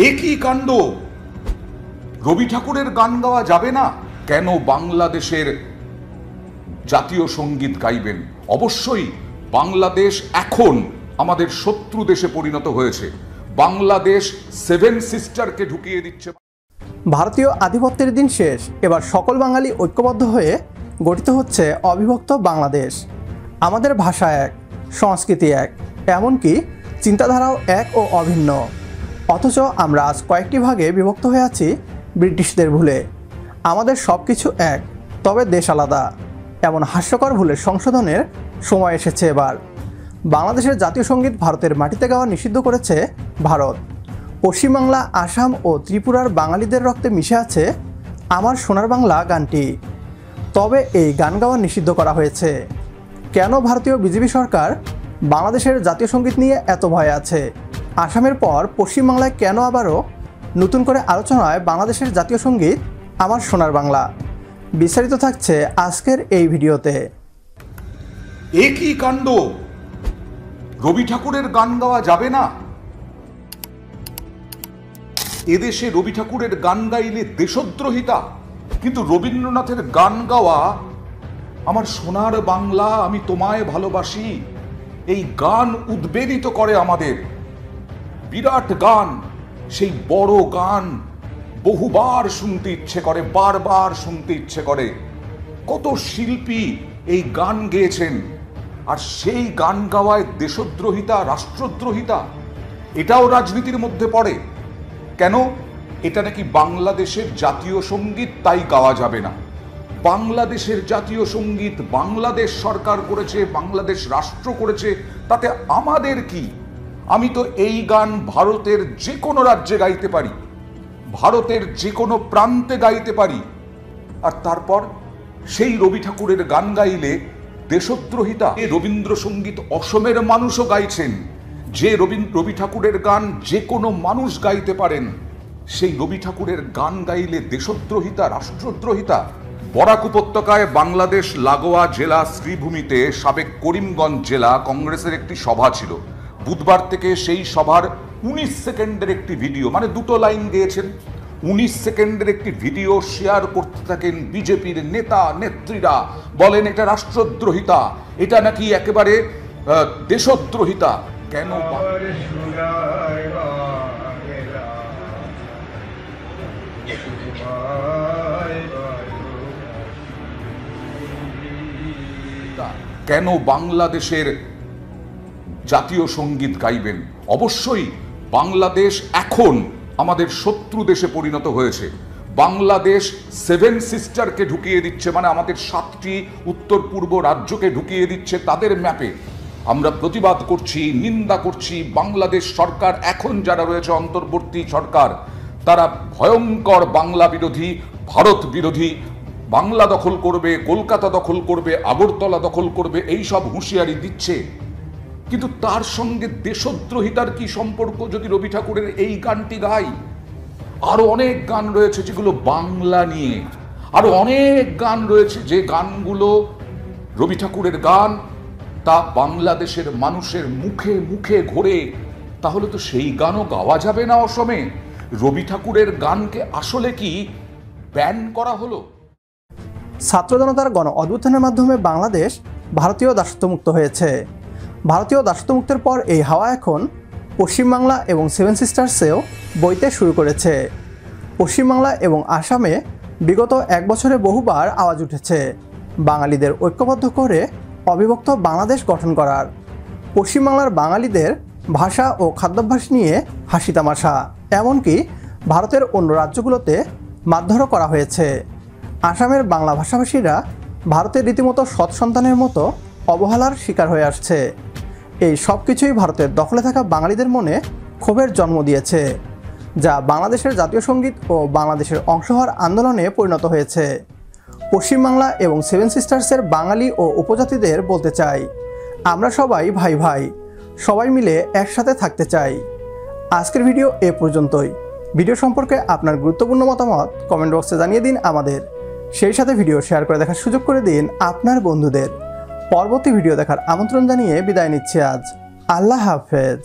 একই কাণ্ড। রবি ঠাকুরের গান গাওয়া যাবে না? কেন বাংলাদেশের জাতীয় সঙ্গীত গাইবেন? অবশ্যই বাংলাদেশ এখন আমাদের শত্রু দেশে পরিণত হয়েছে। বাংলাদেশ সেভেন সিস্টারকে ঢুকিয়ে দিচ্ছে। ভারতীয় আধিপত্যের দিন শেষ। এবার সকল বাঙালি ঐক্যবদ্ধ হয়ে গঠিত হচ্ছে অবিভক্ত বাংলাদেশ। আমাদের ভাষা এক, সংস্কৃতি এক, এমনকি চিন্তাধারাও এক ও অভিন্ন। অথচ আমরা আজ কয়েকটি ভাগে বিভক্ত হয়ে আছি ব্রিটিশদের ভুলে। আমাদের সব কিছু এক, তবে দেশ আলাদা। এমন হাস্যকর ভুলের সংশোধনের সময় এসেছে এবার। বাংলাদেশের জাতীয় সঙ্গীত ভারতের মাটিতে গাওয়া নিষিদ্ধ করেছে ভারত। পশ্চিমবাংলা, আসাম ও ত্রিপুরার বাঙালিদের রক্তে মিশে আছে আমার সোনার বাংলা গানটি। তবে এই গান গাওয়া নিষিদ্ধ করা হয়েছে। কেন ভারতীয় বিজেপি সরকার বাংলাদেশের জাতীয় সঙ্গীত নিয়ে এত ভয় আছে? আসামের পর পশ্চিমবাংলায় কেন আবারও নতুন করে আলোচনায় বাংলাদেশের জাতীয় সঙ্গীত আমার সোনার বাংলা? বিস্তারিত থাকছে আজকের এই ভিডিওতে। একই কাণ্ড। রবি ঠাকুরের গান গাওয়া যাবে না? এদেশে রবি ঠাকুরের গান গাইলে দেশদ্রোহিতা, কিন্তু রবীন্দ্রনাথের গান গাওয়া আমার সোনার বাংলা, আমি তোমায় ভালোবাসি, এই গান উদ্বেলিত করে আমাদের। বিরাট গান, সেই বড় গান বহুবার শুনতে ইচ্ছে করে, বারবার শুনতে ইচ্ছে করে। কত শিল্পী এই গান গেয়েছেন, আর সেই গান গাওয়ায় দেশদ্রোহিতা, রাষ্ট্রদ্রোহিতা, এটাও রাজনীতির মধ্যে পড়ে। কেন? এটা নাকি বাংলাদেশের জাতীয় সঙ্গীত, তাই গাওয়া যাবে না। বাংলাদেশের জাতীয় সঙ্গীত বাংলাদেশ সরকার করেছে, বাংলাদেশ রাষ্ট্র করেছে, তাতে আমাদের কি? আমি তো এই গান ভারতের যে কোনো রাজ্যে গাইতে পারি, ভারতের যে কোনো প্রান্তে গাইতে পারি, আর তারপর সেই রবি ঠাকুরের গান গাইলে দেশদ্রোহিতা? রবীন্দ্রসঙ্গীত অসমের মানুষও গাইছেন। যে রবি ঠাকুরের গান যে কোনো মানুষ গাইতে পারেন, সেই রবি ঠাকুরের গান গাইলে দেশদ্রোহিতা, রাষ্ট্রদ্রোহিতা? বরাক উপত্যকায় বাংলাদেশ লাগোয়া জেলা শ্রীভূমিতে সাবেক করিমগঞ্জ জেলা কংগ্রেসের একটি সভা ছিল। বুধবার থেকে সেই সভার 19 সেকেন্ডের একটি ভিডিও, মানে দুটো লাইন গেয়েছেন, 19 সেকেন্ডের একটি ভিডিও শেয়ার করতে থাকেন বিজেপির নেতা নেত্রীরা। বলেন এটা রাষ্ট্রদ্রোহিতা, এটা নাকি একেবারে দেশদ্রোহিতা। কেন? কেন বাংলাদেশের জাতীয় সঙ্গীত গাইবেন? অবশ্যই বাংলাদেশ এখন আমাদের শত্রু দেশে পরিণত হয়েছে। বাংলাদেশ সেভেন সিস্টারকে ঢুকিয়ে দিচ্ছে, মানে আমাদের 7টি উত্তর পূর্ব রাজ্যকে ঢুকিয়ে দিচ্ছে তাদের ম্যাপে। আমরা প্রতিবাদ করছি, নিন্দা করছি। বাংলাদেশ সরকার এখন যারা রয়েছে, অন্তর্বর্তী সরকার, তারা ভয়ঙ্কর বাংলা বিরোধী, ভারত বিরোধী। বাংলা দখল করবে, কলকাতা দখল করবে, আগরতলা দখল করবে, এই সব হুঁশিয়ারি দিচ্ছে। কিন্তু তার সঙ্গে দেশদ্রোহিতার কি সম্পর্ক যদি রবি ঠাকুরের এই গানটি গাই? আরো অনেক গান রয়েছে যেগুলো বাংলা নিয়ে, আরো অনেক গান রয়েছে যে গানগুলো রবি ঠাকুরের গান, তা বাংলাদেশের মানুষের মুখে মুখে ঘোরে। তাহলে তো সেই গানও গাওয়া যাবে না অসমে? রবি ঠাকুরের গানকে আসলে কি ব্যান করা হলো? ছাত্র জনতার গণ অভ্যুত্থানের মাধ্যমে বাংলাদেশ ভারতীয় দাসত্বমুক্ত হয়েছে। ভারতীয় দাসত্বমুক্তের পর এই হাওয়া এখন পশ্চিমবাংলা এবং সেভেন সিস্টার্সেও বইতে শুরু করেছে। পশ্চিমবাংলা এবং আসামে বিগত 1 বছরে বহুবার আওয়াজ উঠেছে বাঙালিদের ঐক্যবদ্ধ করে অবিভক্ত বাংলাদেশ গঠন করার। পশ্চিমবাংলার বাঙালিদের ভাষা ও খাদ্যাভ্যাস নিয়ে হাসি তামাশা, এমনকি ভারতের অন্য রাজ্যগুলোতে মারধরও করা হয়েছে। আসামের বাংলা ভাষাভাষীরা ভারতের রীতিমতো সৎ সন্তানের মতো অবহেলার শিকার হয়ে আসছে। এই সব কিছুই ভারতের দখলে থাকা বাঙালিদের মনে ক্ষোভের জন্ম দিয়েছে, যা বাংলাদেশের জাতীয় সঙ্গীত ও বাংলাদেশের অংশ হওয়ার আন্দোলনে পরিণত হয়েছে। পশ্চিমবাংলা এবং সেভেন সিস্টার্সের বাঙালি ও উপজাতিদের বলতে চাই, আমরা সবাই ভাই ভাই, সবাই মিলে একসাথে থাকতে চাই। আজকের ভিডিও এ পর্যন্তই। ভিডিও সম্পর্কে আপনার গুরুত্বপূর্ণ মতামত কমেন্ট বক্সে জানিয়ে দিন আমাদের। সেই সাথে ভিডিও শেয়ার করে দেখার সুযোগ করে দিন আপনার বন্ধুদের। পরবর্তী ভিডিও দেখার আমন্ত্রণ জানিয়ে বিদায় নিচ্ছি আজ। আল্লাহ হাফেজ।